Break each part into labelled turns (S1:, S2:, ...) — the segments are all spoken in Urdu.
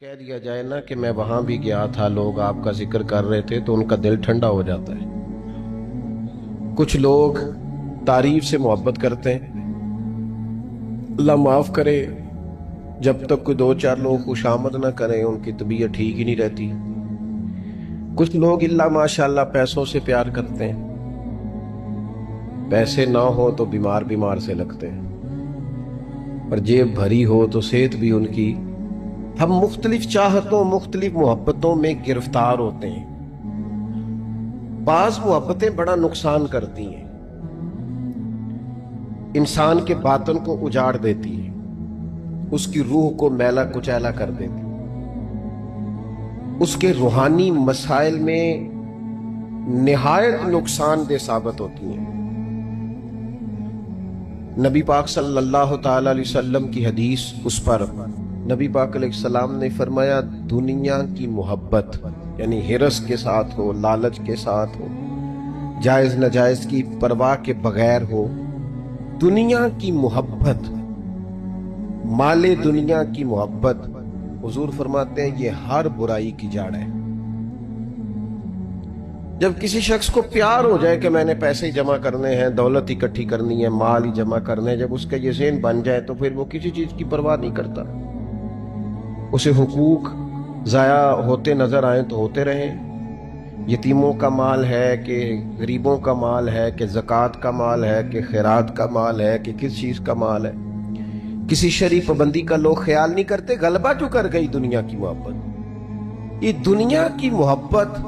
S1: کہہ دیا جائے نا کہ میں وہاں بھی گیا تھا، لوگ آپ کا ذکر کر رہے تھے تو ان کا دل ٹھنڈا ہو جاتا ہے۔ کچھ لوگ تعریف سے محبت کرتے ہیں، اللہ معاف کرے، جب تک کوئی دو چار لوگ خوشامد نہ کریں ان کی طبیعت ٹھیک ہی نہیں رہتی۔ کچھ لوگ اللہ ماشاءاللہ پیسوں سے پیار کرتے ہیں، پیسے نہ ہو تو بیمار بیمار سے لگتے ہیں، اور جیب بھری ہو تو صحت بھی ان کی۔ ہم مختلف چاہتوں، مختلف محبتوں میں گرفتار ہوتے ہیں۔ بعض محبتیں بڑا نقصان کرتی ہیں، انسان کے باطن کو اجاڑ دیتی ہیں، اس کی روح کو میلا کچیلا کر دیتی، اس کے روحانی مسائل میں نہایت نقصان دہ ثابت ہوتی ہیں۔ نبی پاک صلی اللہ تعالی علیہ وسلم کی حدیث، اس پر نبی پاک علیہ السلام نے فرمایا، دنیا کی محبت یعنی ہرس کے ساتھ ہو، لالچ کے ساتھ ہو، جائز ناجائز کی پرواہ کے بغیر ہو، دنیا کی محبت، مال دنیا کی محبت، حضور فرماتے ہیں یہ ہر برائی کی جڑ ہے۔ جب کسی شخص کو پیار ہو جائے کہ میں نے پیسے جمع کرنے ہیں، دولت اکٹھی کرنی ہے، مال ہی جمع کرنے ہیں، جب اس کا یہ ذہن بن جائے تو پھر وہ کسی چیز کی پرواہ نہیں کرتا۔ اسے حقوق ضائع ہوتے نظر آئیں تو ہوتے رہیں، یتیموں کا مال ہے کہ غریبوں کا مال ہے کہ زکوٰۃ کا مال ہے کہ خیرات کا مال ہے کہ کس چیز کا مال ہے، کسی شرعی پابندی کا لوگ خیال نہیں کرتے۔ غلبہ جو کر گئی دنیا کی محبت، یہ دنیا کی محبت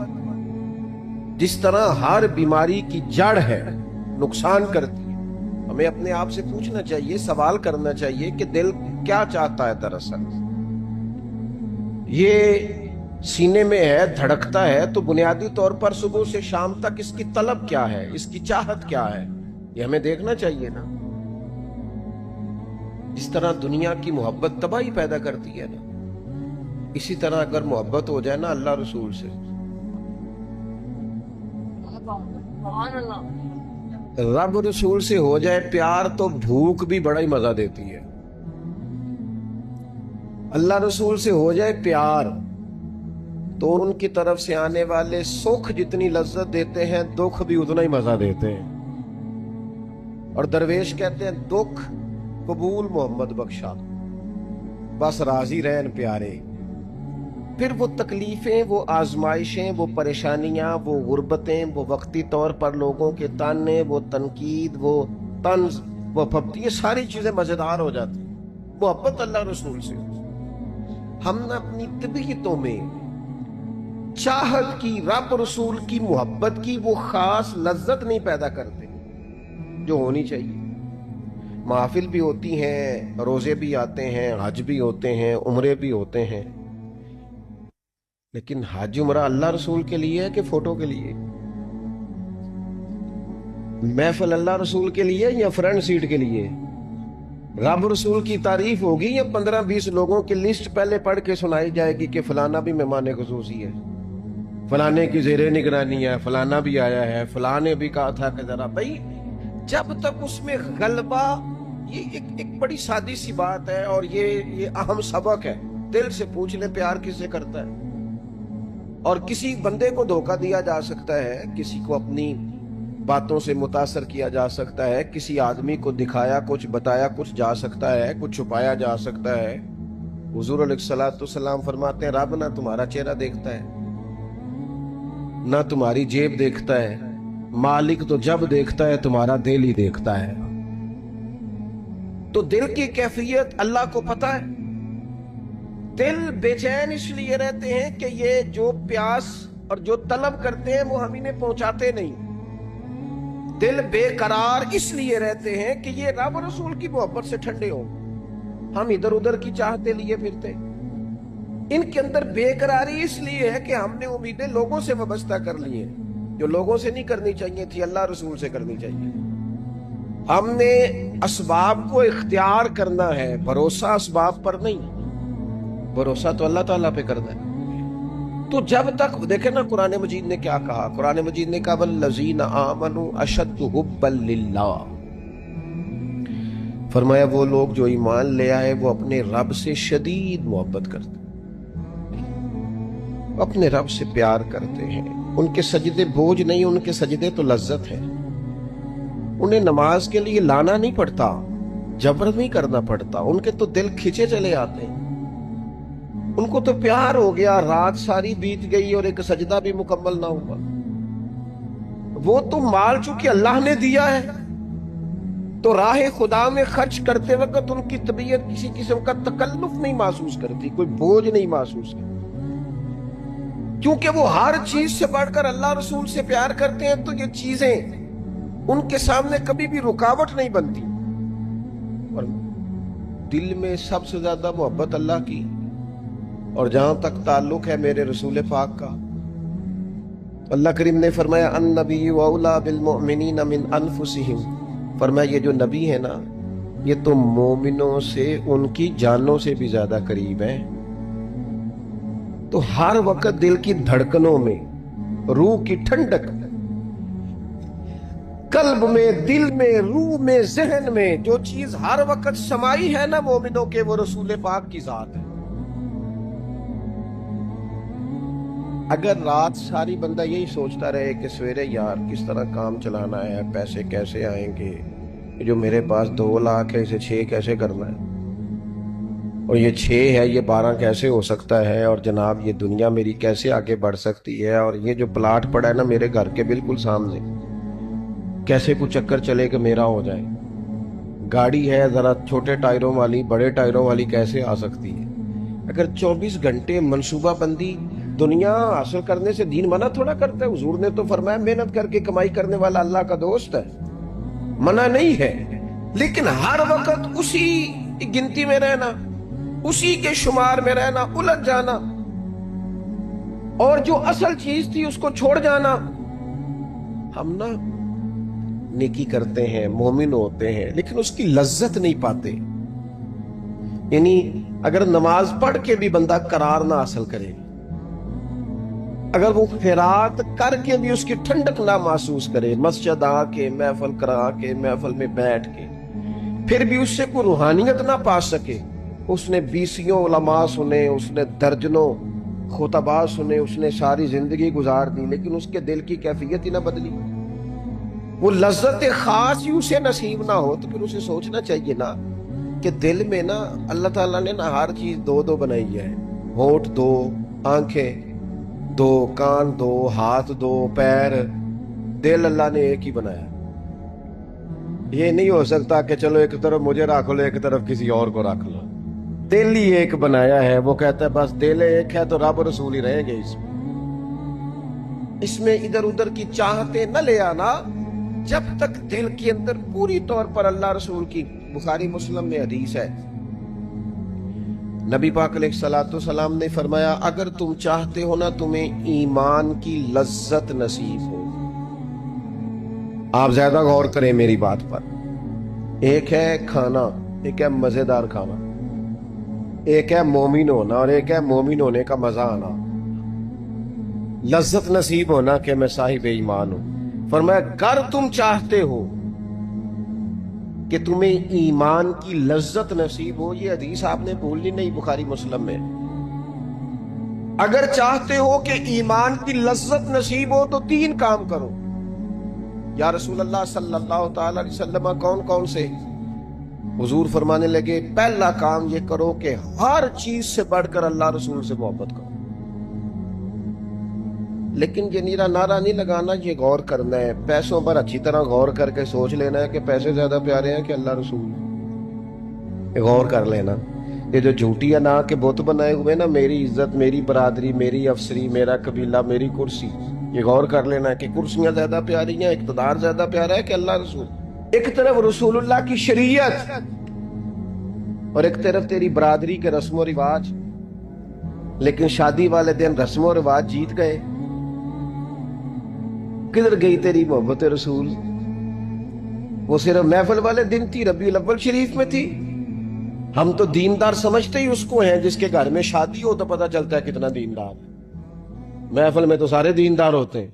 S1: جس طرح ہر بیماری کی جڑ ہے، نقصان کرتی ہے۔ ہمیں اپنے آپ سے پوچھنا چاہیے، سوال کرنا چاہیے کہ دل کیا چاہتا ہے دراصل۔ یہ سینے میں ہے، دھڑکتا ہے، تو بنیادی طور پر صبح سے شام تک اس کی طلب کیا ہے، اس کی چاہت کیا ہے، یہ ہمیں دیکھنا چاہیے نا۔ جس طرح دنیا کی محبت تباہی پیدا کرتی ہے نا، اسی طرح اگر محبت ہو جائے نا اللہ رسول سے، رب رسول سے ہو جائے پیار، تو بھوک بھی بڑا ہی مزہ دیتی ہے۔ اللہ رسول سے ہو جائے پیار تو ان کی طرف سے آنے والے سکھ جتنی لذت دیتے ہیں، دکھ بھی اتنا ہی مزہ دیتے ہیں۔ اور درویش کہتے ہیں، دکھ قبول محمد بخشا، بس راضی رہن پیارے۔ پھر وہ تکلیفیں، وہ آزمائشیں، وہ پریشانیاں، وہ غربتیں، وہ وقتی طور پر لوگوں کے تانے، وہ تنقید، وہ طنز، وہ پھپتی، یہ ساری چیزیں مزیدار ہو جاتی ہیں محبت اللہ رسول سے۔ ہم نے اپنی طبیعتوں میں چاہت کی، رب رسول کی محبت کی وہ خاص لذت نہیں پیدا کرتے جو ہونی چاہیے۔ محافل بھی ہوتی ہیں، روزے بھی آتے ہیں، حج بھی ہوتے ہیں، عمرے بھی ہوتے ہیں، لیکن حج عمرہ اللہ رسول کے لیے ہے کہ فوٹو کے لیے؟ محفل اللہ رسول کے لیے یا فرنٹ سیٹ کے لیے؟ رب رسول کی تعریف ہوگی یا 15-20 لوگوں کی لسٹ پہلے پڑھ کے سنائی جائے گی کہ فلانا بھی مہمان خصوصی ہے، فلانے کی زیر نگرانی ہے، فلانا بھی آیا ہے، فلانے بھی کہا تھا کہ ذرا بھائی، جب تک اس میں غلبہ، یہ ایک بڑی سادی سی بات ہے اور یہ اہم سبق ہے۔ دل سے پوچھ لیں پیار کس سے کرتا ہے؟ اور کسی بندے کو دھوکہ دیا جا سکتا ہے، کسی کو اپنی باتوں سے متاثر کیا جا سکتا ہے، کسی آدمی کو دکھایا کچھ، بتایا کچھ جا سکتا ہے، کچھ چھپایا جا سکتا ہے۔ حضور علیہ الصلوۃ والسلام فرماتے ہیں، رب نہ تمہارا چہرہ دیکھتا ہے، نہ تمہاری جیب دیکھتا ہے، مالک تو جب دیکھتا ہے تمہارا دل ہی دیکھتا ہے۔ تو دل کی کیفیت اللہ کو پتہ ہے۔ دل بے چین اس لیے رہتے ہیں کہ یہ جو پیاس اور جو طلب کرتے ہیں وہ ہم انہیں پہنچاتے نہیں۔ دل بے قرار اس لیے رہتے ہیں کہ یہ رب رسول کی محبت سے ٹھنڈے ہوں، ہم ادھر ادھر کی چاہتے لیے پھرتے۔ ان کے اندر بے قراری اس لیے ہے کہ ہم نے امیدیں لوگوں سے وابستہ کر لی ہیں، جو لوگوں سے نہیں کرنی چاہیے تھی، اللہ رسول سے کرنی چاہیے۔ ہم نے اسباب کو اختیار کرنا ہے، بھروسہ اسباب پر نہیں، بھروسہ تو اللہ تعالیٰ پہ کرنا ہے۔ تو جب تک دیکھیں نا قرآن مجید نے کیا کہا، قرآن مجید نے کہا والذین آمنوا اشد حبا للہ، فرمایا وہ لوگ جو ایمان لے آئے وہ اپنے رب سے شدید محبت کرتے ہیں۔ اپنے رب سے پیار کرتے ہیں. ان کے سجدے بوجھ نہیں، ان کے سجدے تو لذت ہے. انہیں نماز کے لیے لانا نہیں پڑتا، جبر نہیں کرنا پڑتا، ان کے تو دل کھچے چلے آتے ہیں. ان کو تو پیار ہو گیا، رات ساری بیت گئی اور ایک سجدہ بھی مکمل نہ ہوا. وہ تو مال چونکہ اللہ نے دیا ہے تو راہ خدا میں خرچ کرتے وقت ان کی طبیعت کسی قسم کا تکلف نہیں محسوس کرتی، کوئی بوجھ نہیں محسوس کرتی، کیونکہ وہ ہر چیز سے بڑھ کر اللہ رسول سے پیار کرتے ہیں. تو یہ چیزیں ان کے سامنے کبھی بھی رکاوٹ نہیں بنتی. اور دل میں سب سے زیادہ محبت اللہ کی، اور جہاں تک تعلق ہے میرے رسول پاک کا، اللہ کریم نے فرمایا النبی اولیٰ بالمؤمنین من انفسہم، فرمایا یہ جو نبی ہے نا یہ تو مومنوں سے ان کی جانوں سے بھی زیادہ قریب ہیں. تو ہر وقت دل کی دھڑکنوں میں، روح کی ٹھنڈک، قلب میں، دل میں، روح میں، ذہن میں جو چیز ہر وقت سمائی ہے نا مومنوں کے، وہ رسول پاک کی ذات ہے. اگر رات ساری بندہ یہی سوچتا رہے کہ سویرے یار کس طرح کام چلانا ہے، پیسے کیسے آئیں گے، جو میرے پاس 2 لاکھ ہے اسے 6 کیسے کرنا ہے، اور یہ 6 ہے یہ 12 کیسے ہو سکتا ہے، اور جناب یہ دنیا میری کیسے آگے بڑھ سکتی ہے، اور یہ جو پلاٹ پڑا ہے نا میرے گھر کے بالکل سامنے کیسے کوئی چکر چلے کہ میرا ہو جائے، گاڑی ہے ذرا چھوٹے ٹائروں والی بڑے ٹائروں والی کیسے آ سکتی ہے. اگر 24 گھنٹے منصوبہ بندی دنیا حاصل کرنے سے دین منع تھوڑا کرتا ہے. حضور نے تو فرمایا محنت کر کے کمائی کرنے والا اللہ کا دوست ہے، منع نہیں ہے، لیکن ہر وقت اسی گنتی میں رہنا، اسی کے شمار میں رہنا، الجھ جانا، اور جو اصل چیز تھی اس کو چھوڑ جانا. ہم نا نیکی کرتے ہیں، مومن ہوتے ہیں، لیکن اس کی لذت نہیں پاتے. یعنی اگر نماز پڑھ کے بھی بندہ قرار نہ حاصل کرے، اگر وہ خیرات کر کے بھی اس کی ٹھنڈک نہ محسوس کرے، مسجد آ کے، محفل کرا کے، محفل میں بیٹھ کے، پھر بھی اس سے کوئی روحانیت نہ پا سکے. اس نے 20 علماء سنے، اس نے درجنوں خطباء سنے، اس نے ساری زندگی گزار دی، لیکن اس کے دل کی کیفیت ہی نہ بدلی، وہ لذت خاص ہی اسے نصیب نہ ہو. تو پھر اسے سوچنا چاہیے نا کہ دل میں نا اللہ تعالیٰ نے نا ہر چیز 2 بنائی ہے. ہونٹ 2، آنکھیں 2، کان 2، ہاتھ 2، پیر، دل اللہ نے ایک ہی بنایا. یہ نہیں ہو سکتا کہ چلو ایک طرف مجھے رکھ لو ایک طرف کسی اور کو رکھ لو. دل ہی ایک بنایا ہے. وہ کہتا ہے بس دل ایک ہے تو رب رسول ہی رہیں گے. اس میں ادھر ادھر کی چاہتے نہ لے آنا جب تک دل کے اندر پوری طور پر اللہ رسول کی. بخاری مسلم میں حدیث ہے، نبی پاک علیہ الصلوۃ والسلام نے فرمایا اگر تم چاہتے ہو نا تمہیں ایمان کی لذت نصیب ہو. آپ زیادہ غور کریں میری بات پر. ایک ہے کھانا، ایک ہے مزیدار کھانا، ایک ہے مومن ہونا اور ایک ہے مومن ہونے کا مزہ آنا، لذت نصیب ہونا کہ میں صاحب ایمان ہوں. فرمایا اگر تم چاہتے ہو کہ تمہیں ایمان کی لذت نصیب ہو، یہ حدیث آپ نے بھولنی نہیں، بخاری مسلم میں. اگر چاہتے ہو کہ ایمان کی لذت نصیب ہو تو 3 کام کرو. یا رسول اللہ صلی اللہ تعالی علیہ وسلم کون کون سے؟ حضور فرمانے لگے پہلا کام یہ کرو کہ ہر چیز سے بڑھ کر اللہ رسول سے محبت کرو. لیکن یہ نیرا نعرہ نہیں لگانا، یہ غور کرنا ہے. پیسوں پر اچھی طرح غور کر کے سوچ لینا ہے کہ پیسے زیادہ پیارے ہیں کہ اللہ رسول. یہ غور کر لینا. یہ جو جھوٹی انا کے بت بنائے ہوئے نا، میری عزت، میری برادری، میری افسری، میرا قبیلہ، میری کرسی، یہ غور کر لینا ہے کہ کرسیاں زیادہ پیاری ہیں، اقتدار زیادہ پیارا ہے کہ اللہ رسول. ایک طرف رسول اللہ کی شریعت اور ایک طرف تیری برادری کے رسم و رواج. لیکن شادی والے دن رسم و رواج جیت گئے. کدھر گئی تیری محبت رسول؟ وہ صرف محفل والے دن تھی، ربیع الاول شریف میں تھی. ہم تو دیندار سمجھتے ہی اس کو ہیں جس کے گھر میں شادی ہو تو پتہ چلتا ہے کتنا دیندار ہے. محفل میں تو سارے دیندار ہوتے ہیں.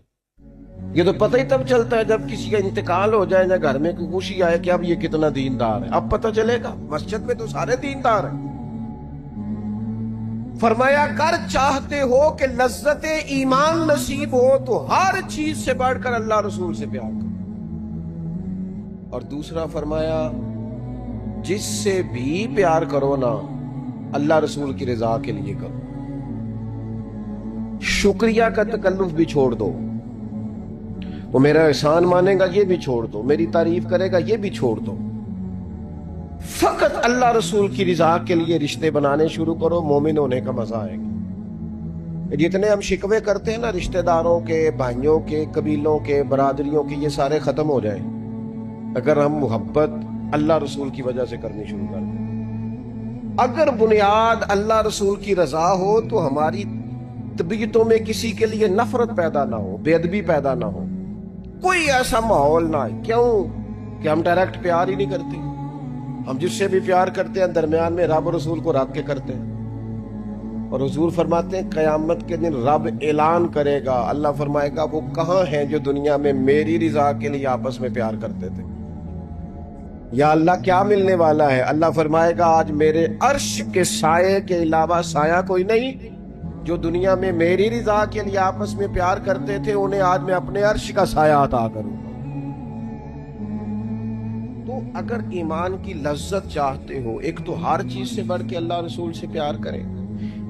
S1: یہ تو پتہ ہی تب چلتا ہے جب کسی کا انتقال ہو جائے یا گھر میں کوئی خوشی آئے کہ اب یہ کتنا دیندار ہے. اب پتہ چلے گا. مسجد میں تو سارے دیندار ہیں. فرمایا کر چاہتے ہو کہ لذت ایمان نصیب ہو تو ہر چیز سے بڑھ کر اللہ رسول سے پیار کرو. اور دوسرا فرمایا جس سے بھی پیار کرو نا اللہ رسول کی رضا کے لیے کرو. شکریہ کا تکلف بھی چھوڑ دو. وہ میرا احسان مانے گا یہ بھی چھوڑ دو, میری تعریف کرے گا یہ بھی چھوڑ دو. فقط اللہ رسول کی رضا کے لیے رشتے بنانے شروع کرو, مومن ہونے کا مزہ آئے گا. جتنے ہم شکوے کرتے ہیں نا رشتہ داروں کے, بھائیوں کے, قبیلوں کے, برادریوں کے, یہ سارے ختم ہو جائیں اگر ہم محبت اللہ رسول کی وجہ سے کرنی شروع کر دیں. اگر بنیاد اللہ رسول کی رضا ہو تو ہماری طبیعتوں میں کسی کے لیے نفرت پیدا نہ ہو, بے ادبی پیدا نہ ہو, کوئی ایسا ماحول نہ ہے. کیوں کہ ہم ڈائریکٹ پیار ہی نہیں کرتے. ہم جس سے بھی پیار کرتے ہیں درمیان میں رب رسول کو رکھ کے کرتے ہیں. اور حضور فرماتے ہیں قیامت کے دن رب اعلان کرے گا, اللہ فرمائے گا وہ کہاں ہیں جو دنیا میں میری رضا کے لیے آپس میں پیار کرتے تھے. یا اللہ کیا ملنے والا ہے؟ اللہ فرمائے گا آج میرے عرش کے سائے کے علاوہ سایہ کوئی نہیں. جو دنیا میں میری رضا کے لیے آپس میں پیار کرتے تھے انہیں آج میں اپنے عرش کا سایہ عطا کروں گا. تو اگر ایمان کی لذت چاہتے ہو, ایک تو ہر چیز سے بڑھ کے اللہ رسول سے پیار کریں,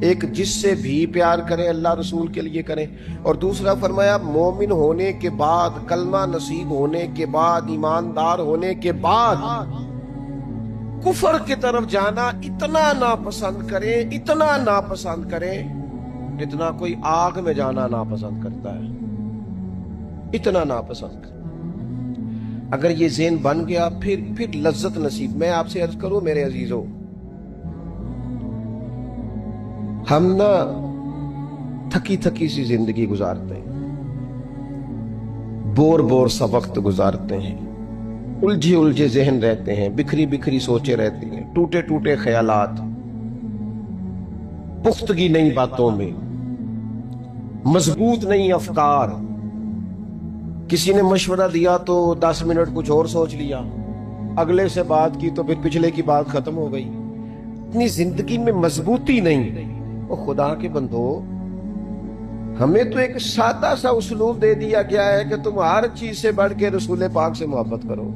S1: ایک جس سے بھی پیار کریں اللہ رسول کے لیے کریں, اور دوسرا فرمایا مومن ہونے کے بعد, کلمہ نصیب ہونے کے بعد, ایماندار ہونے کے بعد کفر کی طرف جانا اتنا ناپسند کریں, اتنا ناپسند کریں جتنا کوئی آگ میں جانا ناپسند کرتا ہے, اتنا ناپسند کریں. اگر یہ ذہن بن گیا پھر لذت نصیب. میں آپ سے عرض کروں میرے عزیزوں, ہم نا تھکی تھکی سی زندگی گزارتے ہیں, بور سا وقت گزارتے ہیں, الجھے ذہن رہتے ہیں, بکھری سوچیں رہتی ہیں, ٹوٹے خیالات, پختگی نہیں باتوں میں, مضبوط نہیں افکار. کسی نے مشورہ دیا تو 10 منٹ کچھ اور سوچ لیا, اگلے سے بات کی تو پھر پچھلے کی بات ختم ہو گئی. اتنی زندگی میں مضبوطی نہیں. اور خدا کے بندو, ہمیں تو ایک سادہ سا اسلوب دے دیا گیا ہے کہ تم ہر چیز سے بڑھ کے رسول پاک سے محبت کرو.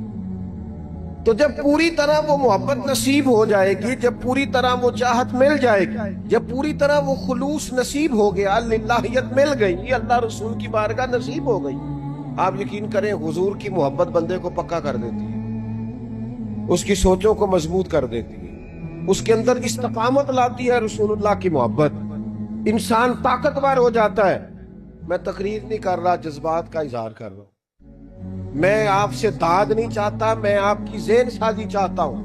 S1: تو جب پوری طرح وہ محبت نصیب ہو جائے گی, جب پوری طرح وہ چاہت مل جائے گی, جب پوری طرح وہ خلوص نصیب ہو گیا, للہیت مل گئی, اللہ رسول کی بارگاہ نصیب ہو گئی, آپ یقین کریں حضور کی محبت بندے کو پکا کر دیتی ہے, اس کی سوچوں کو مضبوط کر دیتی ہے, اس کے اندر استقامت لاتی ہے. رسول اللہ کی محبت, انسان طاقتور ہو جاتا ہے. میں تقریر نہیں کر رہا, جذبات کا اظہار کر رہا ہوں. میں آپ سے داد نہیں چاہتا, میں آپ کی ذہن سازی چاہتا ہوں.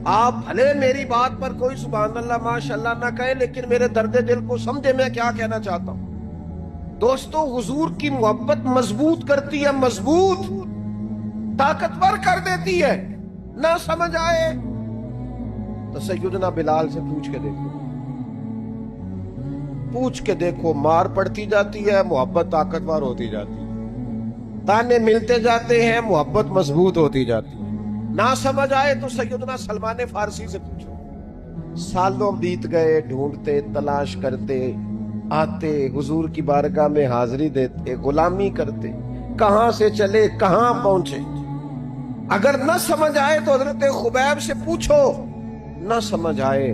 S1: آپ بھلے میری بات پر کوئی سبحان اللہ ماشاءاللہ نہ کہیں, لیکن میرے درد دل کو سمجھے میں کیا کہنا چاہتا ہوں. دوستو, حضور کی محبت مضبوط کرتی ہے, مضبوط, طاقتور کر دیتی ہے. نہ سمجھ آئے تو سیدنا بلال سے پوچھ کے دیکھو, مار پڑتی جاتی ہے, محبت طاقتور ہوتی جاتی ہے, تانے ملتے جاتے ہیں, محبت مضبوط ہوتی جاتی ہے. نہ سمجھ آئے تو سیدنا سلمان فارسی سے پوچھو. سالوں بیت گئے, ڈھونڈتے, تلاش کرتے, آتے, حضور کی بارگاہ میں حاضری دیتے, غلامی کرتے, کہاں سے چلے کہاں پہنچے. اگر نہ سمجھ آئے تو حضرت خبیب سے پوچھو, نہ سمجھ آئے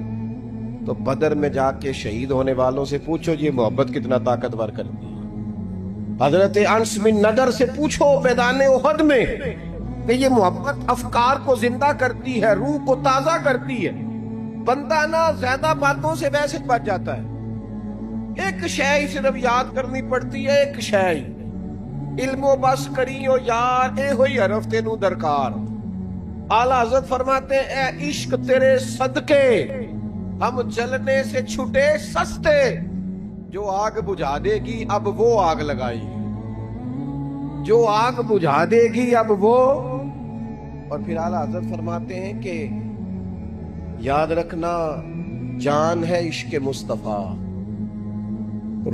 S1: تو بدر میں جا کے شہید ہونے والوں سے پوچھو یہ محبت کتنا طاقتور کرتی ہے. حضرت انس بن نضر سے پوچھو میدان احد میں کہ یہ محبت افکار کو زندہ کرتی ہے, روح کو تازہ کرتی ہے. بندہ نہ زیادہ باتوں سے ویسے بچ جاتا ہے. ایک شے صرف یاد کرنی پڑتی ہے, ایک شے, علم و بس کریو یار, اے ہوئی حرف تینوں درکار. اعلیٰ حضرت فرماتے ہیں اے عشق تیرے صدقے ہم جلنے سے چھٹے سستے, جو آگ بجھا دے گی اب وہ آگ لگائی, جو آگ بجھا دے گی اب وہ. اور پھر اعلیٰ حضرت فرماتے ہیں کہ یاد رکھنا جان ہے عشق مصطفیٰ,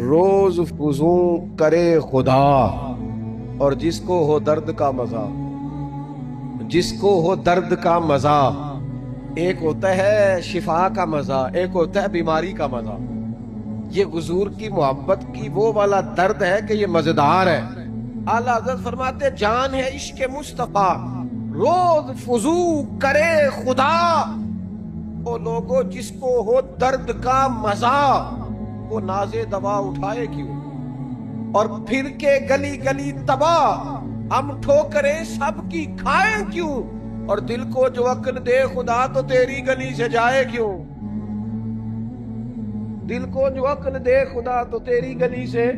S1: روز فزوں کرے خدا, اور جس کو ہو درد کا مزہ, جس کو ہو درد کا مزہ, ایک ہوتا ہے شفا کا مزہ، ایک ہوتا ہے بیماری کا مزہ۔ یہ حضور کی محبت کی وہ والا درد ہے کہ یہ مزیدار ہے۔ اعلیٰ حضرت فرماتے جان ہے عشق مصطفیٰ روز فضو کرے خدا، وہ لوگوں جس کو ہو درد کا مزہ وہ نازے دوا اٹھائے کیوں، اور پھر کے گلی گلی تباہ ہم ٹھوکریں سب کی کھائیں کیوں، اور دل کو جو عقل دے خدا تو تیری گلی سے جائے کیوں، دل کو جو عقل دے خدا تو تیری گلی سے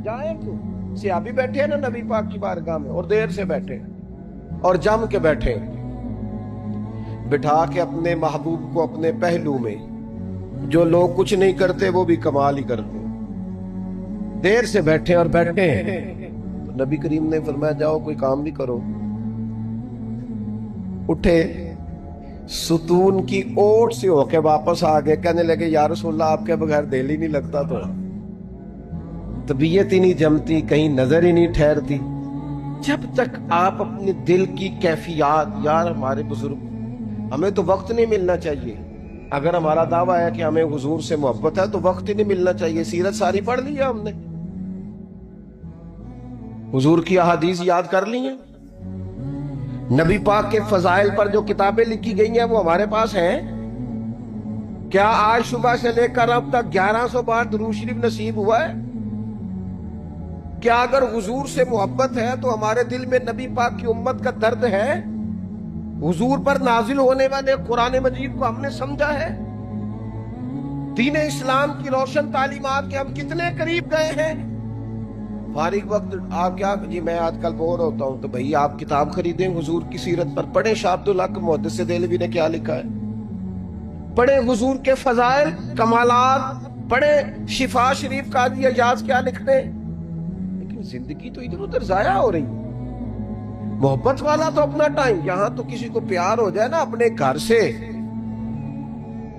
S1: جائے کیوں۔ صحابی بیٹھے ہیں نا نبی پاک کی بارگاہ میں، اور دیر سے بیٹھے اور جم کے بیٹھے، بٹھا کے اپنے محبوب کو اپنے پہلو میں۔ جو لوگ کچھ نہیں کرتے وہ بھی کمال ہی کرتے، دیر سے بیٹھے اور بیٹھے ہیں۔ تو نبی کریم نے فرمایا جاؤ کوئی کام بھی کرو۔ اٹھے، ستون کی اوٹ سے ہو کے واپس آ گئے، کہنے لگے یا رسول اللہ آپ کے بغیر دل ہی نہیں لگتا، تو طبیعت ہی نہیں جمتی، کہیں نظر ہی نہیں ٹھہرتی۔ جب تک آپ اپنے دل کی کیفیات، یار ہمارے بزرگ، ہمیں تو وقت نہیں ملنا چاہیے۔ اگر ہمارا دعویٰ ہے کہ ہمیں حضور سے محبت ہے تو وقت ہی نہیں ملنا چاہیے۔ سیرت ساری پڑھ لی ہے ہم نے، حضور کی احادیث یاد کر لی ہیں، نبی پاک کے فضائل پر جو کتابیں لکھی گئی ہیں وہ ہمارے پاس ہیں۔ کیا آج صبح سے لے کر اب تک 1100 بار درود شریف نصیب ہوا ہے؟ کیا اگر حضور سے محبت ہے تو ہمارے دل میں نبی پاک کی امت کا درد ہے؟ حضور پر نازل ہونے والے قرآن مجید کو ہم نے سمجھا ہے؟ دین اسلام کی روشن تعلیمات کے ہم کتنے قریب گئے ہیں؟ فارغ وقت آپ کیا جی میں آج کل بور ہوتا ہوں تو بھئی آپ کتاب خریدیں حضور کی سیرت پر، پڑھیں شاہ عبدالحق محدث دہلوی نے کیا لکھا ہے، پڑھیں حضور کے فضائل کمالات، پڑھیں شفا شریف قاضی اعجاز کیا لکھتے ہیں۔ لیکن زندگی تو ادھر ادھر ضائع ہو رہی ہے۔ محبت والا تو اپنا ٹائم، یہاں تو کسی کو پیار ہو جائے نا اپنے گھر سے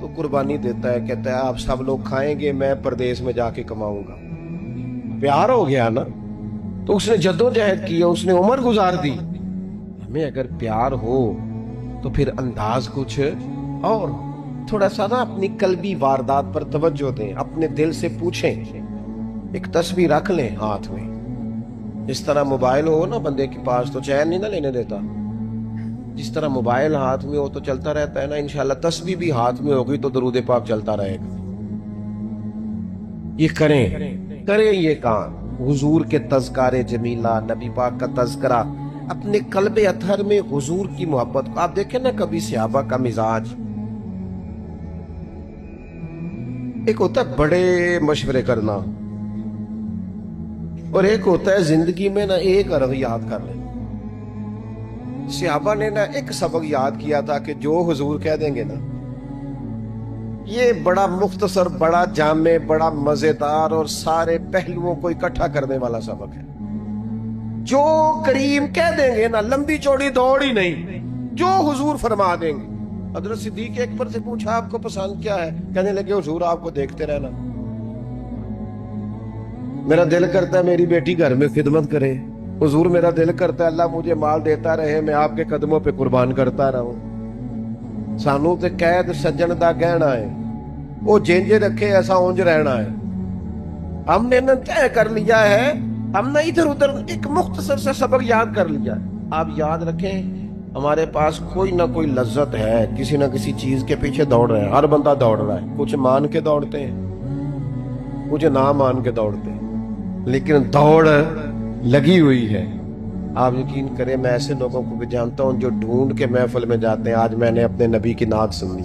S1: تو قربانی دیتا ہے، کہتا ہے آپ سب لوگ کھائیں گے میں پردیس میں جا کے کماؤں گا۔ پیار ہو گیا نا تو اس نے جدوجہد کی، اس نے عمر گزار دی۔ ہمیں اگر پیار ہو تو پھر انداز کچھ اور، تھوڑا سا نا اپنی قلبی واردات پر توجہ دیں، اپنے دل سے پوچھیں، ایک تسبیح رکھ لیں ہاتھ میں۔ جس طرح موبائل ہو نا بندے کے پاس تو چین نہیں نہ لینے دیتا، جس طرح موبائل ہاتھ میں ہو تو چلتا رہتا ہے نا، انشاءاللہ تسبیح بھی ہاتھ میں ہوگی تو درود پاک چلتا رہے گا۔ یہ کریں یہ کام، حضور کے تذکار جمیلہ، نبی پاک کا تذکرہ، اپنے قلب اطہر میں حضور کی محبت کو۔ آپ دیکھیں نا کبھی صحابہ کا مزاج، ایک ہوتا ہے بڑے مشورے کرنا اور ایک ہوتا ہے زندگی میں نا ایک عرب یاد کر لیں۔ صحابہ نے نا ایک سبق یاد کیا تھا کہ جو حضور کہہ دیں گے نا، یہ بڑا مختصر، بڑا جامع، بڑا مزیدار اور سارے پہلوؤں کو اکٹھا کرنے والا سبق ہے۔ جو کریم کہہ دیں گے نا، لمبی چوڑی دوڑ ہی نہیں، جو حضور فرما دیں گے۔ حضرت صدیق اکبر سے پوچھا آپ کو پسند کیا ہے؟ کہنے لگے حضور آپ کو دیکھتے رہنا، میرا دل کرتا ہے میری بیٹی گھر میں خدمت کرے، حضور میرا دل کرتا ہے اللہ مجھے مال دیتا رہے، میں آپ کے قدموں پہ قربان کرتا رہوں۔ سانو تے قید سجن دا گہنا ہے، وہ جینج رکھے ایسا اونج رہنا ہے۔ ہم نے نہ طے کر لیا ہے، ہم نے ادھر ادھر ایک مختصر سے سبق یاد کر لیا ہے۔ آپ یاد رکھیں ہمارے پاس کوئی نہ کوئی لذت ہے، کسی نہ کسی چیز کے پیچھے دوڑ رہے ہیں، ہر بندہ دوڑ رہا ہے، کچھ مان کے دوڑتے ہیں، کچھ نہ مان کے دوڑتے ہیں، لیکن دوڑ لگی ہوئی ہے۔ آپ یقین کریں میں ایسے لوگوں کو بھی جانتا ہوں جو ڈھونڈ کے محفل میں جاتے ہیں، آج میں نے اپنے نبی کی نعت سنی۔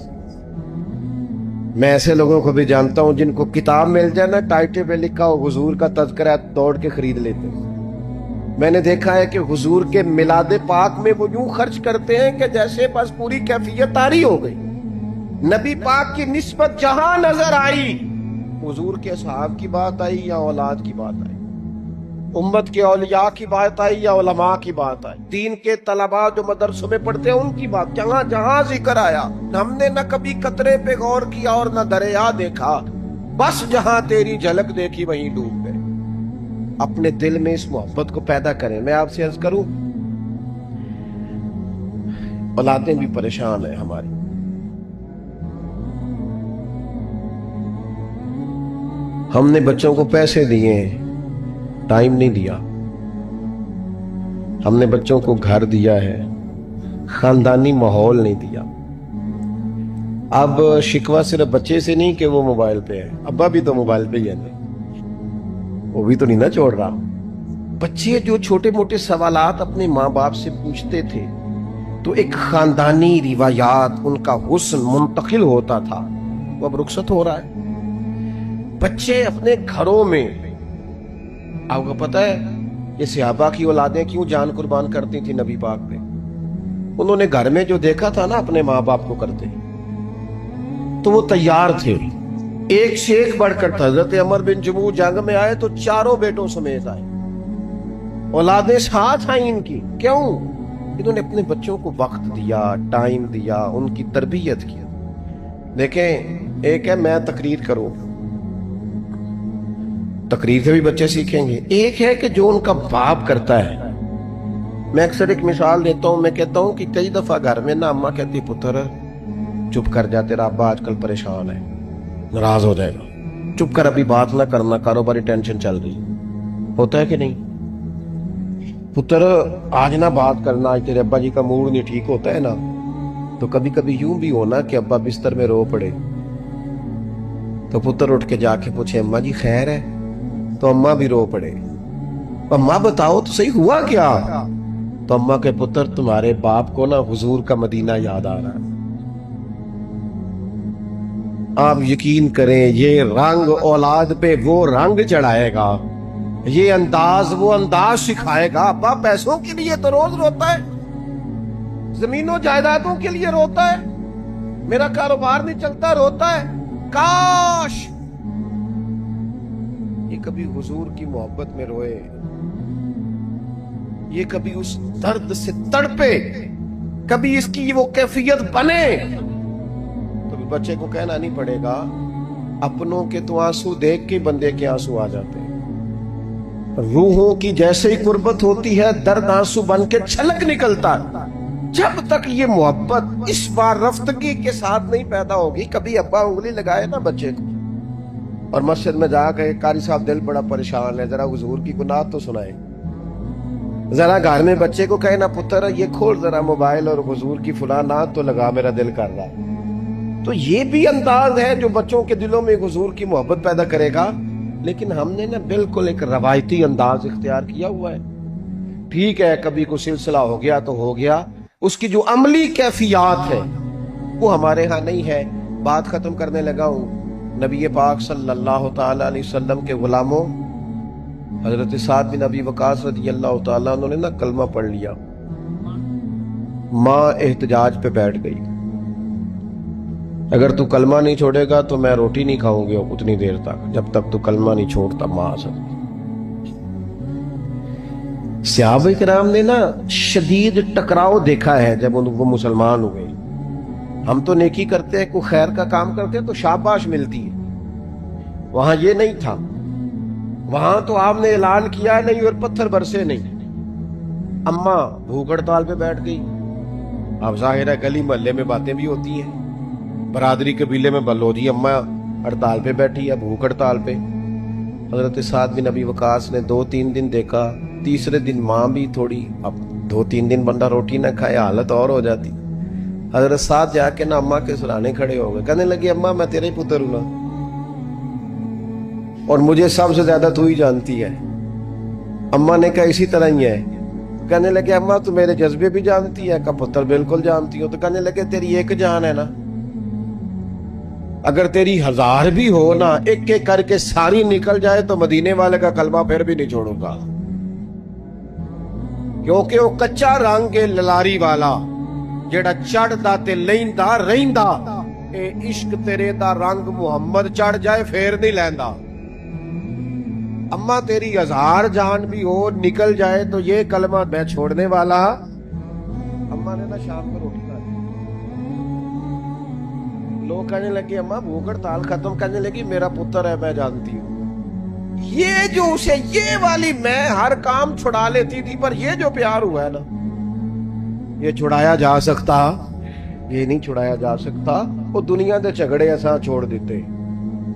S1: میں ایسے لوگوں کو بھی جانتا ہوں جن کو کتاب مل جائے نا، ٹائٹل پہ لکھا ہو حضور کا تذکرہ، دوڑ کے خرید لیتے ہیں۔ میں نے دیکھا ہے کہ حضور کے میلاد پاک میں وہ یوں خرچ کرتے ہیں کہ جیسے بس پوری کیفیت طاری ہو گئی۔ نبی پاک کی نسبت جہاں نظر آئی، حضور کے اصحاب کی بات آئی یا اولاد کی بات آئی، امت کے اولیاء کی بات آئی یا علماء کی بات آئی، دین کے طلباء جو مدرسوں میں پڑھتے ہیں ان کی بات، جہاں جہاں ذکر آیا، ہم نے نہ کبھی قطرے پہ غور کیا اور نہ دریا دیکھا، بس جہاں تیری جھلک دیکھی وہیں ڈوب گئے۔ اپنے دل میں اس محبت کو پیدا کریں۔ میں آپ سے عرض کروں، اولادیں بھی پریشان ہیں ہماری، ہم نے بچوں کو پیسے دیے ہیں، ٹائم نہیں دیا. ہم نے بچوں کو گھر دیا ہے، خاندانی ماحول نہیں دیا. اب شکوہ صرف بچے سے نہیں کہ وہ موبائل پہ ہے، ابا بھی تو موبائل پہ ہی ہے، وہ بھی تو نہیں نہ چھوڑ رہا. بچے جو چھوٹے موٹے سوالات اپنے ماں باپ سے پوچھتے تھے تو ایک خاندانی روایات، ان کا حسن منتقل ہوتا تھا، وہ اب رخصت ہو رہا ہے. بچے اپنے گھروں میں، آپ کو پتہ ہے یہ صحابہ کی اولادیں کیوں جان قربان کرتی تھی نبی پاک پہ؟ انہوں نے گھر میں جو دیکھا تھا نا اپنے ماں باپ کو کرتے تو وہ تیار تھے. ایک سے ایک بڑھ کر تھا. حضرت عمر بن جموح جنگ میں آئے تو چاروں بیٹوں سمیت آئے، اولادیں ساتھ آئیں ان کی. کیوں؟ انہوں نے اپنے بچوں کو وقت دیا، ٹائم دیا، ان کی تربیت کی. دیکھیں، ایک ہے میں تقریر کروں، تقریر سے بھی بچے سیکھیں گے. ایک ہے کہ جو ان کا باپ کرتا ہے. میں اکثر ایک مثال دیتا ہوں، میں کہتا ہوں کہ کئی دفعہ گھر میں نا اماں کہتی پتر چپ کر جا، تیرا ابا آج کل پریشان ہے، ناراض ہو جائے گا، چپ کر، ابھی بات نہ کرنا، کاروباری ٹینشن چل رہی. ہوتا ہے کہ نہیں؟ پتر آج نہ بات کرنا، آج تیرے ابا جی کا موڈ نہیں ٹھیک، ہوتا ہے نا. تو کبھی کبھی یوں بھی ہونا کہ ابا بستر میں رو پڑے تو پتر اٹھ کے جا کے پوچھے اماں جی خیر ہے، تو اماں بھی رو پڑے، اماں بتاؤ تو صحیح ہوا کیا؟ تو اماں کے پتر تمہارے باپ کو نا حضور کا مدینہ یاد آ رہا ہے. آپ یقین کریں یہ رنگ اولاد پہ وہ رنگ چڑھائے گا، یہ انداز وہ انداز سکھائے گا. ابا پیسوں کے لیے تو روز روتا ہے، زمینوں جائیدادوں کے لیے روتا ہے، میرا کاروبار نہیں چلتا روتا ہے. کاش یہ کبھی حضور کی محبت میں روئے، یہ کبھی اس درد سے تڑپے، کبھی اس کی وہ کیفیت بنے. تو بھی بچے کو کہنا نہیں پڑے گا. اپنوں کے تو آنسو دیکھ کے بندے کے آنسو آ جاتے ہیں. روحوں کی جیسے ہی قربت ہوتی ہے درد آنسو بن کے چھلک نکلتا ہے. جب تک یہ محبت اس بار رفتگی کے ساتھ نہیں پیدا ہوگی. کبھی ابا انگلی لگائے نا بچے کو اور مسجد میں جا کے قاری صاحب دل بڑا پریشان ہے، ذرا حضور کی گناہ تو سنائے. ذرا گھر میں بچے کو کہے نا پتر یہ کھول ذرا موبائل اور حضور کی فلاں نعت تو لگا، میرا دل کر رہا. تو یہ بھی انداز ہے جو بچوں کے دلوں میں حضور کی محبت پیدا کرے گا. لیکن ہم نے نا بالکل ایک روایتی انداز اختیار کیا ہوا ہے. ٹھیک ہے کبھی کوئی سلسلہ ہو گیا تو ہو گیا، اس کی جو عملی کیفیات ہے وہ ہمارے ہاں نہیں ہے. بات ختم کرنے لگا ہوں. نبی پاک صلی اللہ تعالی علیہ وسلم کے غلاموں حضرت سعد بن ابی وقاص رضی اللہ تعالیٰ انہوں نے نا کلمہ پڑھ لیا. ماں احتجاج پہ بیٹھ گئی، اگر تو کلمہ نہیں چھوڑے گا تو میں روٹی نہیں کھاؤں گی اتنی دیر تک جب تک تو کلمہ نہیں چھوڑتا. ماں صحابہ کرام نے نا شدید ٹکراؤ دیکھا ہے جب وہ مسلمان ہوئے. ہم تو نیکی کرتے ہیں، کوئی خیر کا کام کرتے ہیں تو شاباش ملتی ہے. وہاں یہ نہیں تھا. وہاں تو آپ نے اعلان کیا نہیں اور پتھر برسے نہیں. اماں بھوک ہڑتال پہ بیٹھ گئی. اب ظاہر ہے گلی محلے میں باتیں بھی ہوتی ہیں، برادری قبیلے میں بلو جی اماں ہڑتال پہ بیٹھی ہے، بھوک ہڑتال پہ. حضرت سعد بن ابی وقاص نے 2-3 دن دیکھا. تیسرے دن ماں بھی تھوڑی، اب 2-3 دن بندہ روٹی نہ کھائے حالت اور ہو جاتی. حضرت سعد جا کے نا اماں کے سرانے کھڑے ہو گئے، کہنے لگے اماں میں تیرے ہی پتر ہوں نا اور مجھے سب سے زیادہ تو ہی جانتی ہے. اماں نے کہا اسی طرح ہی ہے. کہنے لگے اماں تو میرے جذبے بھی جانتی ہے. کہا پتر بالکل جانتی ہو. تو کہنے لگے تیری ایک جان ہے نا، اگر تیری 1000 بھی ہو نا، ایک ایک کر کے ساری نکل جائے تو مدینے والے کا کلمہ پھر بھی نہیں چھوڑوں گا، کیونکہ وہ کچا رنگ ہے للاری والا جیڑا چڑھدا تے لیندا رہندا. اے عشق تیرے دا رنگ محمد چڑھ جائے پھر نہیں لیندا. اماں تیری 1000 جان بھی ہو نکل جائے تو یہ کلمہ میں چھوڑنے والا. اماں نے نا شام کو روٹی کھا لی. لوگ کہنے لگے اماں بھوک ہڑتال ختم. کہنے لگی میرا پتر ہے میں جانتی ہوں. یہ جو اسے یہ والی میں ہر کام چھڑا لیتی تھی، پر یہ جو پیار ہوا ہے نا یہ چھڑایا جا سکتا؟ یہ نہیں چھڑایا جا سکتا. وہ دنیا دے جھگڑے ایسا چھوڑ دیتے.